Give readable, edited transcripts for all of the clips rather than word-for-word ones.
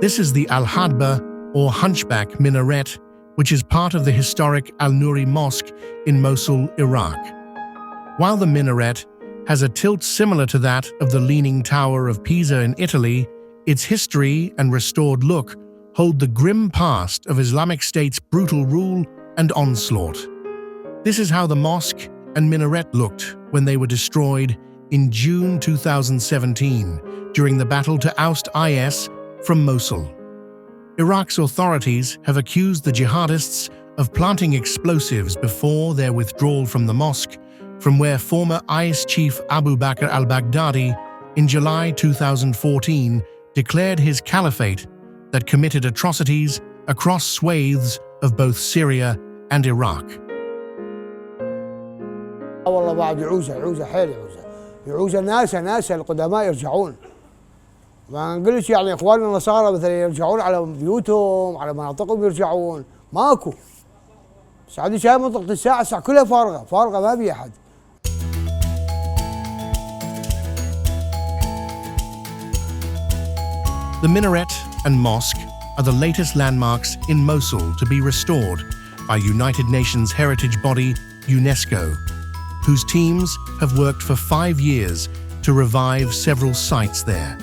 This is the Al-Hadba, or hunchback minaret, which is part of the historic Al-Nuri Mosque in Mosul, Iraq. While the minaret has a tilt similar to that of the Leaning Tower of Pisa in Italy, its history and restored look hold the grim past of Islamic State's brutal rule and onslaught. This is how the mosque and minaret looked when they were destroyed in June 2017 during the battle to oust IS from Mosul. Iraq's authorities have accused the jihadists of planting explosives before their withdrawal from the mosque, from where former IS chief Abu Bakr al-Baghdadi in July 2014 declared his caliphate that committed atrocities across swathes of both Syria and Iraq. والله بعد يعوزة حيل يعوزة ناس القدماء يرجعون. ما نقولش يعني اخواننا النصارى مثلا يرجعون على بيوتهم على مناطقهم يرجعون، ماكو. بس عادي شايف منطقة الساعة كلها فارغة ما في أحد. The minaret and mosque are the latest landmarks in Mosul to be restored by United Nations heritage body UNESCO, whose teams have worked for 5 years to revive several sites there.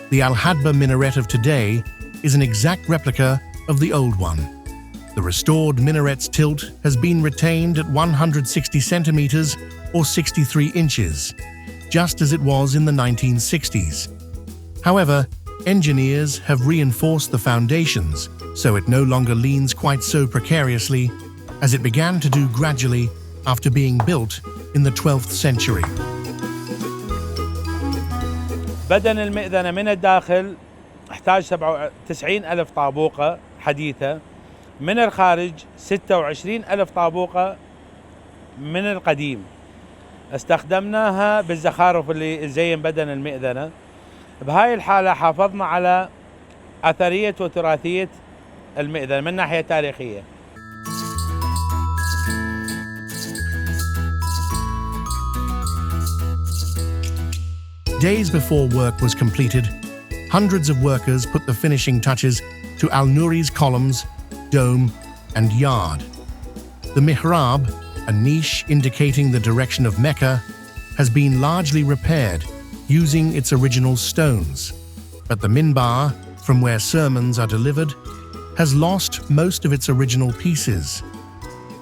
The Al-Hadba minaret of today is an exact replica of the old one. The restored minaret's tilt has been retained at 160 centimeters or 63 inches, just as it was in the 1960s. However, engineers have reinforced the foundations so it no longer leans quite so precariously as it began to do gradually after being built in the 12th century. بدن المئذنة من الداخل احتاج 90,000 طابوقة حديثة، من الخارج 26,000 طابوقة من القديم. استخدمناها بالزخارف اللي تزين بدن المئذنة. بهاي الحالة حافظنا على أثرية وتراثية المئذنة من ناحية تاريخية. Days before work was completed, hundreds of workers put the finishing touches to Al-Nuri's columns, dome, and yard. The mihrab, a niche indicating the direction of Mecca, has been largely repaired using its original stones, but the minbar, from where sermons are delivered, has lost most of its original pieces.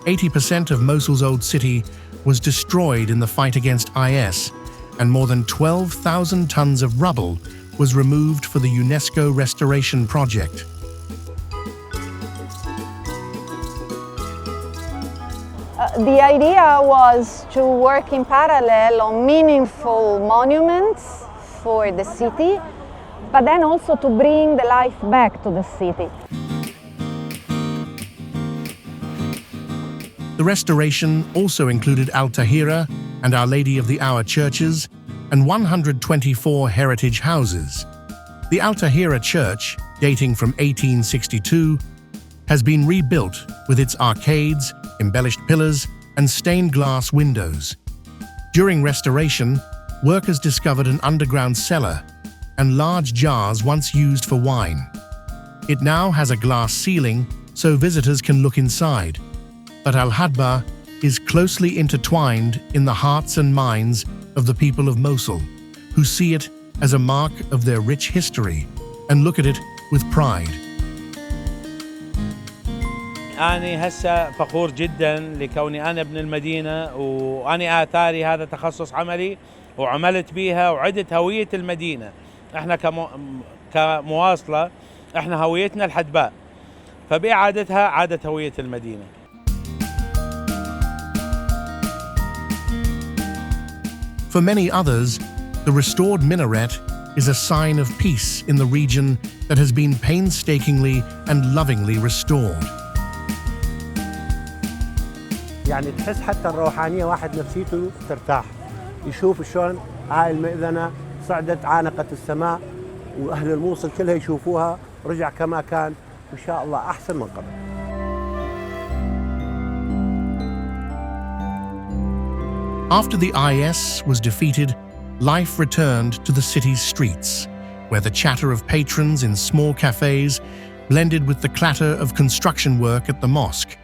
80% of Mosul's old city was destroyed in the fight against IS, and more than 12,000 tons of rubble was removed for the UNESCO restoration project. The idea was to work in parallel on meaningful monuments for the city, but then also to bring the life back to the city. The restoration also included Al-Tahira and Our Lady of the Hour churches and 124 heritage houses. The Al-Tahira church, dating from 1862, has been rebuilt with its arcades, embellished pillars, and stained glass windows. During restoration, workers discovered an underground cellar and large jars once used for wine. It now has a glass ceiling so visitors can look inside. But Al-Hadba is closely intertwined in the hearts and minds of the people of Mosul, who see it as a mark of their rich history and look at it with pride. أنا هسه فخور جدا لكوني أنا ابن المدينة، وأنا آثاري هذا تخصص عملي وعملت بيها وعدت هوية المدينة. احنا كمواصلة احنا هويتنا الحدباء، فبإعادتها عادت هوية المدينة. For many others, the restored minaret is a sign of peace in the region that has been painstakingly and lovingly restored. يعني تحس حتى الروحانية واحد نفسيته ترتاح، يشوف شلون هاي المئذنة صعدت عانقت السماء وأهل الموصل كلها يشوفوها رجع كما كان إن شاء الله أحسن من قبل. After the IS was defeated, life returned to the city's streets, where the chatter of patrons in small cafes blended with the clatter of construction work at the mosque.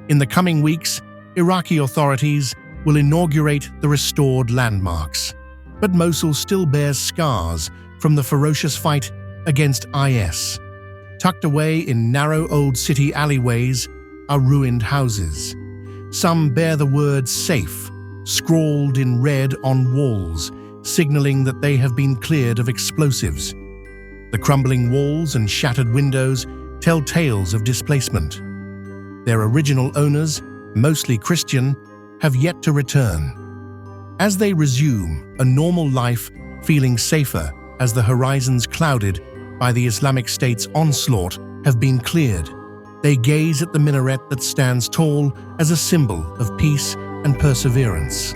In the coming weeks, Iraqi authorities will inaugurate the restored landmarks. But Mosul still bears scars from the ferocious fight against IS. Tucked away in narrow old city alleyways are ruined houses. Some bear the word "safe" scrawled in red on walls, signaling that they have been cleared of explosives. The crumbling walls and shattered windows tell tales of displacement. Their original owners, mostly Christian, have yet to return. As they resume a normal life, feeling safer as the horizons clouded by the Islamic State's onslaught have been cleared, they gaze at the minaret that stands tall as a symbol of peace and perseverance.